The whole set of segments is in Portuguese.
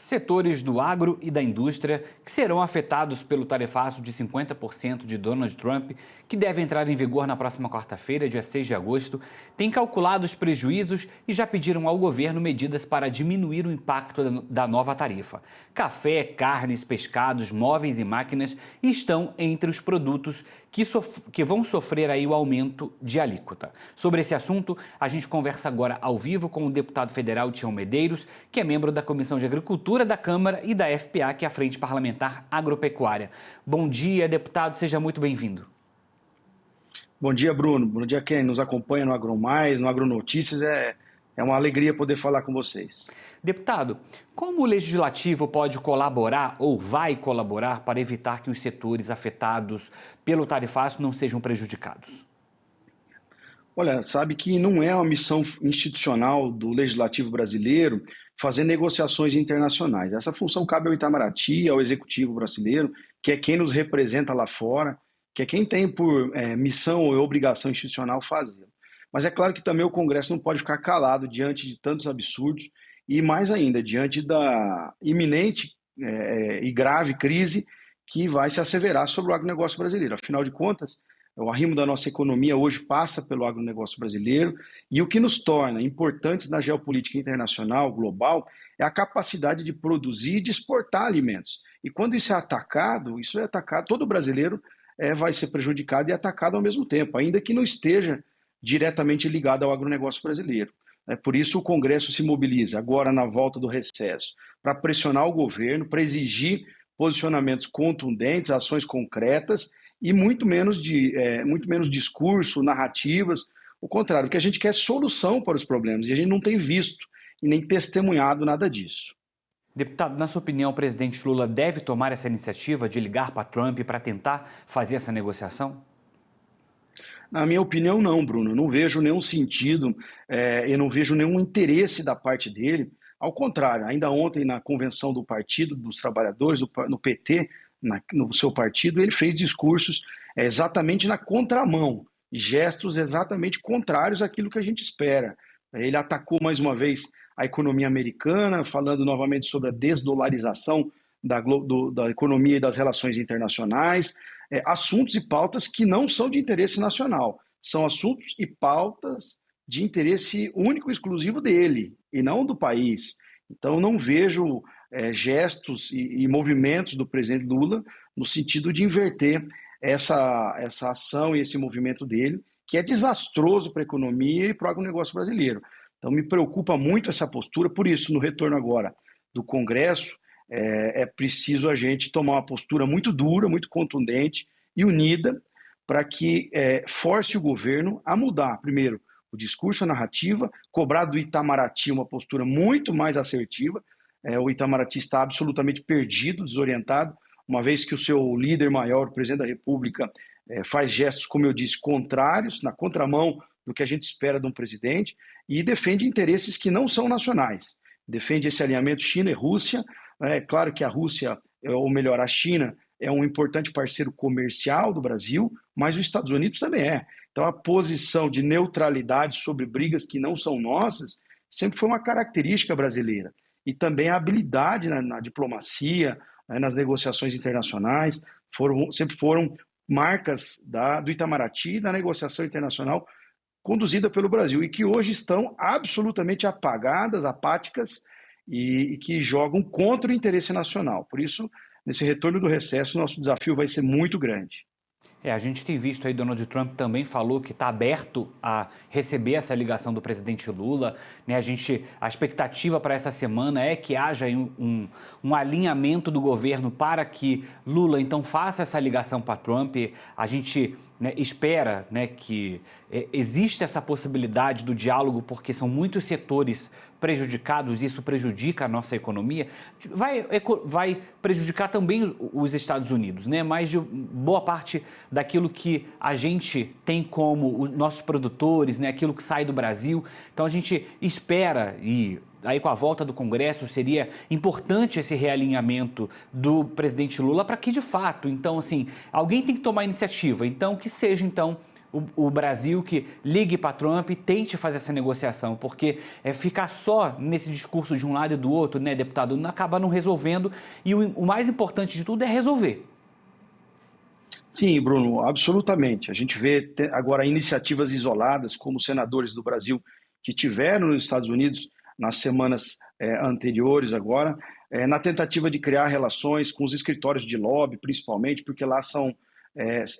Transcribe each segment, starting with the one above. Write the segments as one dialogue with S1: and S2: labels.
S1: Setores do agro e da indústria que serão afetados pelo tarifaço de 50% de Donald Trump, que deve entrar em vigor na próxima quarta-feira, dia 6 de agosto, têm calculado os prejuízos e já pediram ao governo medidas para diminuir o impacto da nova tarifa. Café, carnes, pescados, móveis e máquinas estão entre os produtos que vão sofrer aí o aumento de alíquota. Sobre esse assunto, a gente conversa agora ao vivo com o deputado federal Tião Medeiros, que é membro da Comissão de Agricultura da Câmara e da FPA, que é a Frente Parlamentar Agropecuária. Bom dia, deputado, seja muito bem-vindo.
S2: Bom dia, Bruno. Bom dia a quem nos acompanha no AgroMais, no AgroNotícias. É uma alegria poder falar com vocês.
S1: Deputado, como o Legislativo pode colaborar ou vai colaborar para evitar que os setores afetados pelo tarifaço não sejam prejudicados?
S2: Olha, sabe que não é uma missão institucional do Legislativo brasileiro fazer negociações internacionais. Essa função cabe ao Itamaraty, ao Executivo brasileiro, que é quem nos representa lá fora, que é quem tem por missão ou obrigação institucional fazê-lo. Mas é claro que também o Congresso não pode ficar calado diante de tantos absurdos e, mais ainda, diante da iminente e grave crise que vai se asseverar sobre o agronegócio brasileiro. Afinal de contas, o arrimo da nossa economia hoje passa pelo agronegócio brasileiro e o que nos torna importantes na geopolítica internacional, global, é a capacidade de produzir e de exportar alimentos. E quando isso é atacado, todo brasileiro vai ser prejudicado e atacado ao mesmo tempo, ainda que não esteja diretamente ligado ao agronegócio brasileiro. Por isso o Congresso se mobiliza agora na volta do recesso para pressionar o governo, para exigir posicionamentos contundentes, ações concretas e muito menos discurso, narrativas. O contrário, o que a gente quer é solução para os problemas e a gente não tem visto e nem testemunhado nada disso.
S1: Deputado, na sua opinião, o presidente Lula deve tomar essa iniciativa de ligar para Trump para tentar fazer essa negociação?
S2: Na minha opinião, não, Bruno. Eu não vejo nenhum sentido, eu não vejo nenhum interesse da parte dele. Ao contrário, ainda ontem na convenção do Partido dos Trabalhadores, no PT, no seu partido, ele fez discursos exatamente na contramão, gestos exatamente contrários àquilo que a gente espera. Ele atacou mais uma vez a economia americana, falando novamente sobre a desdolarização da economia e das relações internacionais, assuntos e pautas que não são de interesse nacional, são assuntos e pautas de interesse único e exclusivo dele, e não do país. Então, não vejo gestos e movimentos do presidente Lula no sentido de inverter essa ação e esse movimento dele, que é desastroso para a economia e para o agronegócio brasileiro. Então, me preocupa muito essa postura, por isso, no retorno agora do Congresso, é preciso a gente tomar uma postura muito dura, muito contundente e unida para que force o governo a mudar, primeiro, o discurso, a narrativa, cobrar do Itamaraty uma postura muito mais assertiva. O Itamaraty está absolutamente perdido, desorientado, uma vez que o seu líder maior, o presidente da República, faz gestos, como eu disse, contrários, na contramão do que a gente espera de um presidente, e defende interesses que não são nacionais. Defende esse alinhamento China e Rússia. É claro que a Rússia, ou melhor, a China, é um importante parceiro comercial do Brasil, mas os Estados Unidos também é. Então, a posição de neutralidade sobre brigas que não são nossas sempre foi uma característica brasileira. E também a habilidade na diplomacia, nas negociações internacionais, sempre foram marcas do Itamaraty na negociação internacional conduzida pelo Brasil e que hoje estão absolutamente apagadas, apáticas e que jogam contra o interesse nacional. Por isso, nesse retorno do recesso, nosso desafio vai ser muito grande.
S1: A gente tem visto aí, Donald Trump também falou que está aberto a receber essa ligação do presidente Lula, né? A expectativa para essa semana é que haja um alinhamento do governo para que Lula, então, faça essa ligação para Trump. A gente espera que exista essa possibilidade do diálogo, porque são muitos setores prejudicados e isso prejudica a nossa economia. Vai prejudicar também os Estados Unidos, né? Mas de boa parte daquilo que a gente tem como os nossos produtores, né? Aquilo que sai do Brasil. Então a gente espera, e aí com a volta do Congresso seria importante esse realinhamento do presidente Lula para que de fato, então assim, alguém tem que tomar iniciativa, então que seja então o Brasil que ligue para Trump e tente fazer essa negociação, porque ficar só nesse discurso de um lado e do outro, né, deputado, acaba não resolvendo, e o mais importante de tudo é resolver.
S2: Sim, Bruno, absolutamente. A gente vê agora iniciativas isoladas, como senadores do Brasil que tiveram nos Estados Unidos nas semanas anteriores agora, na tentativa de criar relações com os escritórios de lobby, principalmente, porque lá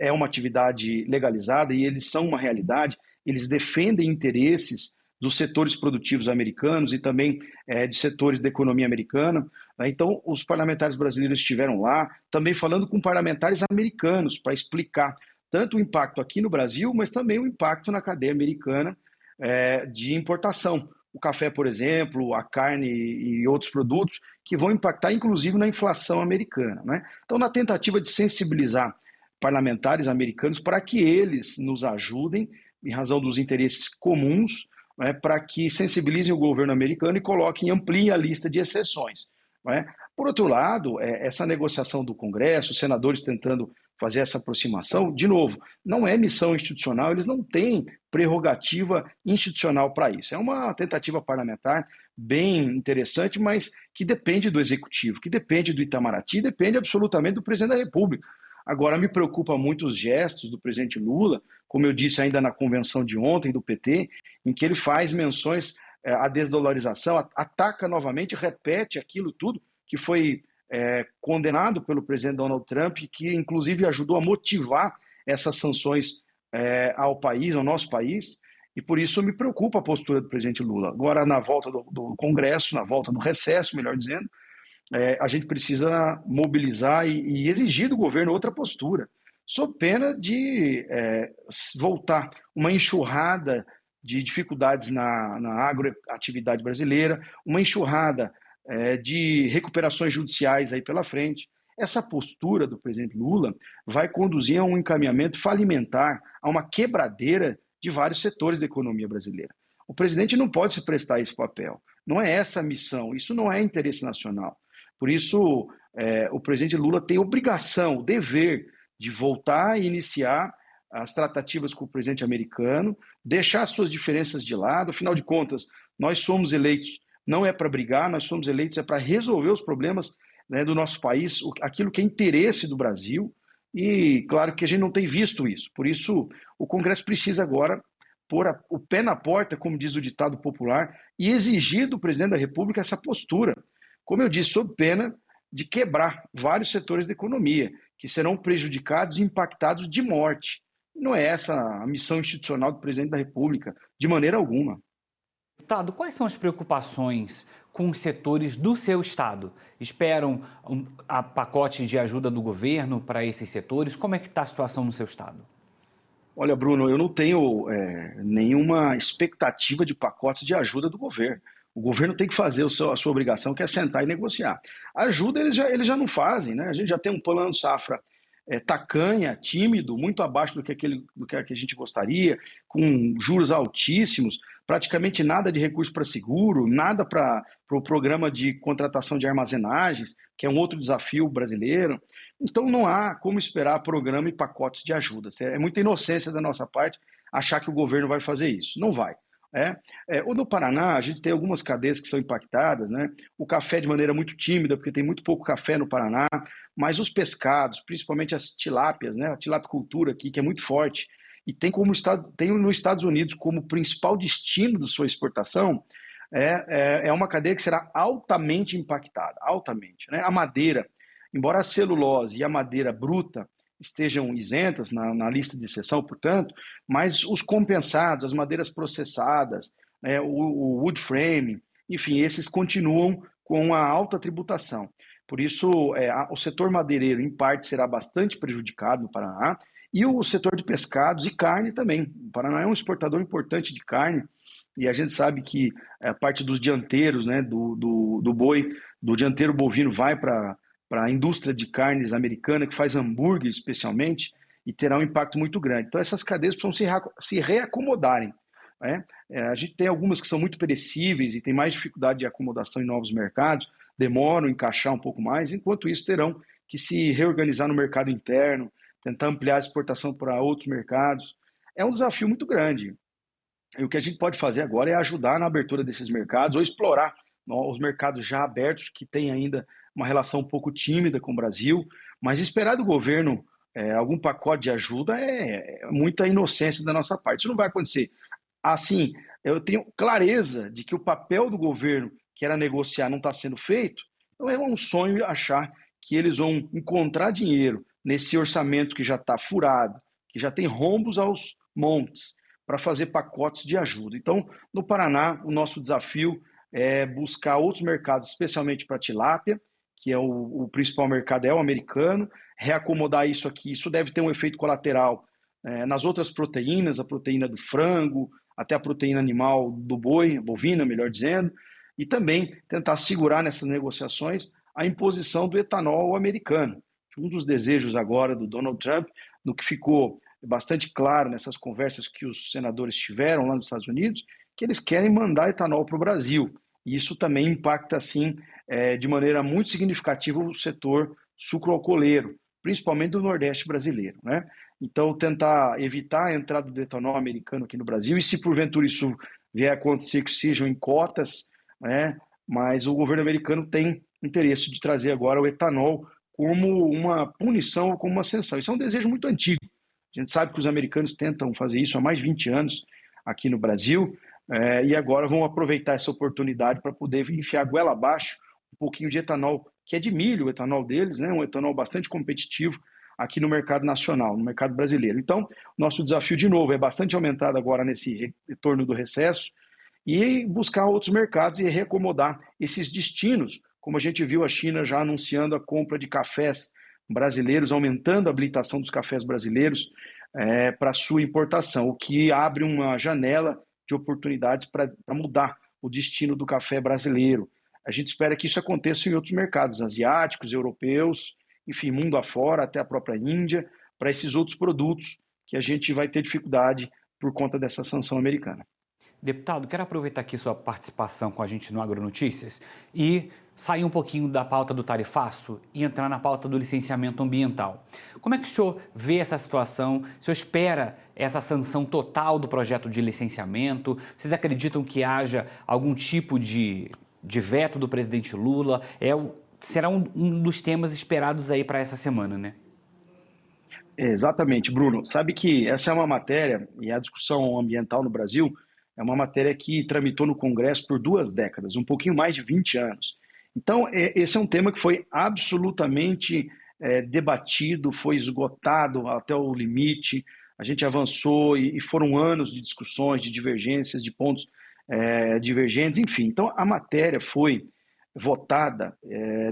S2: é uma atividade legalizada e eles são uma realidade, eles defendem interesses dos setores produtivos americanos e também de setores da economia americana. Então, os parlamentares brasileiros estiveram lá, também falando com parlamentares americanos para explicar tanto o impacto aqui no Brasil, mas também o impacto na cadeia americana de importação. O café, por exemplo, a carne e outros produtos que vão impactar, inclusive, na inflação americana, né? Então, na tentativa de sensibilizar parlamentares americanos para que eles nos ajudem, em razão dos interesses comuns, para que sensibilizem o governo americano e coloquem, ampliem a lista de exceções. Por outro lado, essa negociação do Congresso, os senadores tentando fazer essa aproximação, de novo, não é missão institucional, eles não têm prerrogativa institucional para isso. É uma tentativa parlamentar bem interessante, mas que depende do Executivo, que depende do Itamaraty, depende absolutamente do presidente da República. Agora, me preocupa muito os gestos do presidente Lula, como eu disse ainda na convenção de ontem do PT, em que ele faz menções à desdolarização, ataca novamente, repete aquilo tudo que foi condenado pelo presidente Donald Trump, que inclusive ajudou a motivar essas sanções ao país, ao nosso país, e por isso me preocupa a postura do presidente Lula. Agora, na volta do Congresso, na volta do recesso, melhor dizendo, a gente precisa mobilizar e exigir do governo outra postura, sob pena de voltar uma enxurrada de dificuldades na agroatividade brasileira, uma enxurrada de recuperações judiciais aí pela frente. Essa postura do presidente Lula vai conduzir a um encaminhamento falimentar, a uma quebradeira de vários setores da economia brasileira. O presidente não pode se prestar a esse papel. Não é essa a missão, isso não é interesse nacional. Por isso, o presidente Lula tem obrigação, o dever de voltar e iniciar as tratativas com o presidente americano, deixar suas diferenças de lado, afinal de contas, nós somos eleitos, não é para brigar, nós somos eleitos é para resolver os problemas, né, do nosso país, aquilo que é interesse do Brasil, e claro que a gente não tem visto isso. Por isso, o Congresso precisa agora pôr o pé na porta, como diz o ditado popular, e exigir do presidente da República essa postura. Como eu disse, sob pena de quebrar vários setores da economia, que serão prejudicados e impactados de morte. Não é essa a missão institucional do presidente da República, de maneira alguma.
S1: Deputado, quais são as preocupações com os setores do seu estado? Esperam a pacote de ajuda do governo para esses setores? Como é que está a situação no seu estado?
S2: Olha, Bruno, eu não tenho nenhuma expectativa de pacotes de ajuda do governo. O governo tem que fazer a sua obrigação, que é sentar e negociar. A ajuda eles já não fazem, né? A gente já tem um plano safra tacanha, tímido, muito abaixo do que a gente gostaria, com juros altíssimos, praticamente nada de recurso para seguro, nada para o programa de contratação de armazenagens, que é um outro desafio brasileiro. Então não há como esperar programa e pacotes de ajuda. É muita inocência da nossa parte achar que o governo vai fazer isso. Não vai. O do Paraná, a gente tem algumas cadeias que são impactadas, né? O café de maneira muito tímida, porque tem muito pouco café no Paraná, mas os pescados, principalmente as tilápias, né? A tilapicultura aqui, que é muito forte, e tem nos Estados Unidos como principal destino de sua exportação, é uma cadeia que será altamente impactada, altamente, né? A madeira, embora a celulose e a madeira bruta estejam isentas na lista de exceção, portanto, mas os compensados, as madeiras processadas, né, o wood frame, enfim, esses continuam com a alta tributação. Por isso, o setor madeireiro, em parte, será bastante prejudicado no Paraná, e o setor de pescados e carne também. O Paraná é um exportador importante de carne, e a gente sabe que a parte dos dianteiros, né, do boi, do dianteiro bovino, vai para a indústria de carnes americana, que faz hambúrguer especialmente, e terá um impacto muito grande. Então, essas cadeias precisam se reacomodarem. Né? A gente tem algumas que são muito perecíveis e tem mais dificuldade de acomodação em novos mercados, demoram a encaixar um pouco mais, enquanto isso terão que se reorganizar no mercado interno, tentar ampliar a exportação para outros mercados. é um desafio muito grande. E o que a gente pode fazer agora é ajudar na abertura desses mercados ou explorar os mercados já abertos, que têm ainda uma relação um pouco tímida com o Brasil, mas esperar do governo algum pacote de ajuda é muita inocência da nossa parte. Isso não vai acontecer. Assim, eu tenho clareza de que o papel do governo, que era negociar, não está sendo feito. Então é um sonho achar que eles vão encontrar dinheiro nesse orçamento que já está furado, que já tem rombos aos montes, para fazer pacotes de ajuda. Então, no Paraná, o nosso desafio é buscar outros mercados, especialmente para tilápia, que é o principal mercado é o americano, reacomodar isso aqui. Isso deve ter um efeito colateral nas outras proteínas, a proteína do frango, até a proteína animal do boi, bovina, melhor dizendo, e também tentar segurar nessas negociações a imposição do etanol americano. Um dos desejos agora do Donald Trump, no que ficou bastante claro nessas conversas que os senadores tiveram lá nos Estados Unidos, que eles querem mandar etanol para o Brasil. E isso também impacta, assim, de maneira muito significativa o setor sucroalcooleiro, principalmente do Nordeste brasileiro, né? Então, tentar evitar a entrada do etanol americano aqui no Brasil, e se porventura isso vier a acontecer, que sejam em cotas, né? Mas o governo americano tem interesse de trazer agora o etanol como uma punição ou como uma sanção. Isso é um desejo muito antigo. A gente sabe que os americanos tentam fazer isso há mais de 20 anos aqui no Brasil, e agora vão aproveitar essa oportunidade para poder enfiar a goela abaixo um pouquinho de etanol, que é de milho, o etanol deles, né? Um etanol bastante competitivo aqui no mercado nacional, no mercado brasileiro. Então, nosso desafio, de novo, é bastante aumentado agora nesse retorno do recesso e buscar outros mercados e reacomodar esses destinos, como a gente viu a China já anunciando a compra de cafés brasileiros, aumentando a habilitação dos cafés brasileiros para sua importação, o que abre uma janela de oportunidades para mudar o destino do café brasileiro. A gente espera que isso aconteça em outros mercados asiáticos, europeus, enfim, mundo afora, até a própria Índia, para esses outros produtos que a gente vai ter dificuldade por conta dessa sanção americana.
S1: Deputado, quero aproveitar aqui sua participação com a gente no Agronotícias e sair um pouquinho da pauta do tarifaço e entrar na pauta do licenciamento ambiental. Como é que o senhor vê essa situação? O senhor espera essa sanção total do projeto de licenciamento? Vocês acreditam que haja algum tipo de veto do presidente Lula? Será um dos temas esperados aí para essa semana, né?
S2: Exatamente, Bruno. Sabe que essa é uma matéria, e a discussão ambiental no Brasil é uma matéria que tramitou no Congresso por 2 décadas, um pouquinho mais de 20 anos. Então, esse é um tema que foi absolutamente debatido, foi esgotado até o limite, a gente avançou e foram anos de discussões, de divergências, de pontos divergentes, enfim. Então, a matéria foi votada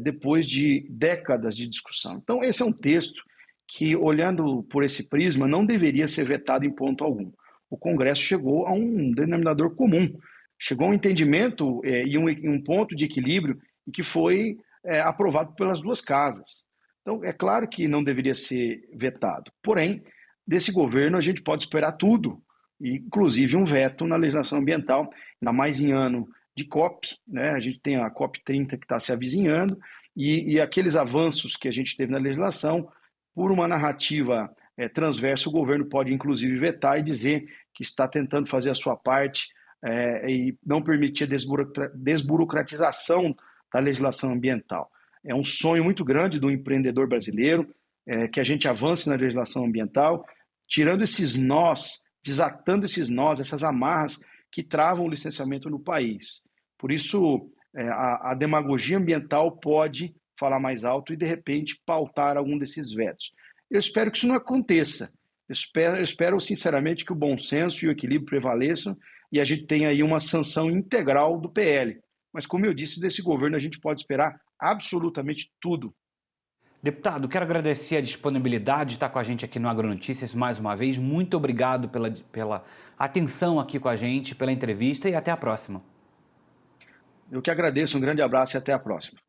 S2: depois de décadas de discussão. Então, esse é um texto que, olhando por esse prisma, não deveria ser vetado em ponto algum. O Congresso chegou a um denominador comum, chegou a um entendimento e um ponto de equilíbrio e que foi aprovado pelas duas casas. Então, é claro que não deveria ser vetado. Porém, desse governo a gente pode esperar tudo, inclusive um veto na legislação ambiental, ainda mais em ano de COP, né? A gente tem a COP 30 que está se avizinhando, e aqueles avanços que a gente teve na legislação, por uma narrativa transversa, o governo pode inclusive vetar e dizer que está tentando fazer a sua parte e não permitir a desburocratização da legislação ambiental. É um sonho muito grande do empreendedor brasileiro que a gente avance na legislação ambiental, tirando esses nós, desatando esses nós, essas amarras que travam o licenciamento no país. Por isso, a demagogia ambiental pode falar mais alto e, de repente, pautar algum desses vetos. Eu espero que isso não aconteça. Eu espero sinceramente, que o bom senso e o equilíbrio prevaleçam e a gente tenha aí uma sanção integral do PL. Mas, como eu disse, desse governo a gente pode esperar absolutamente tudo.
S1: Deputado, quero agradecer a disponibilidade de estar com a gente aqui no Agronotícias mais uma vez. Muito obrigado pela atenção aqui com a gente, pela entrevista e até a próxima.
S2: Eu que agradeço, um grande abraço e até a próxima.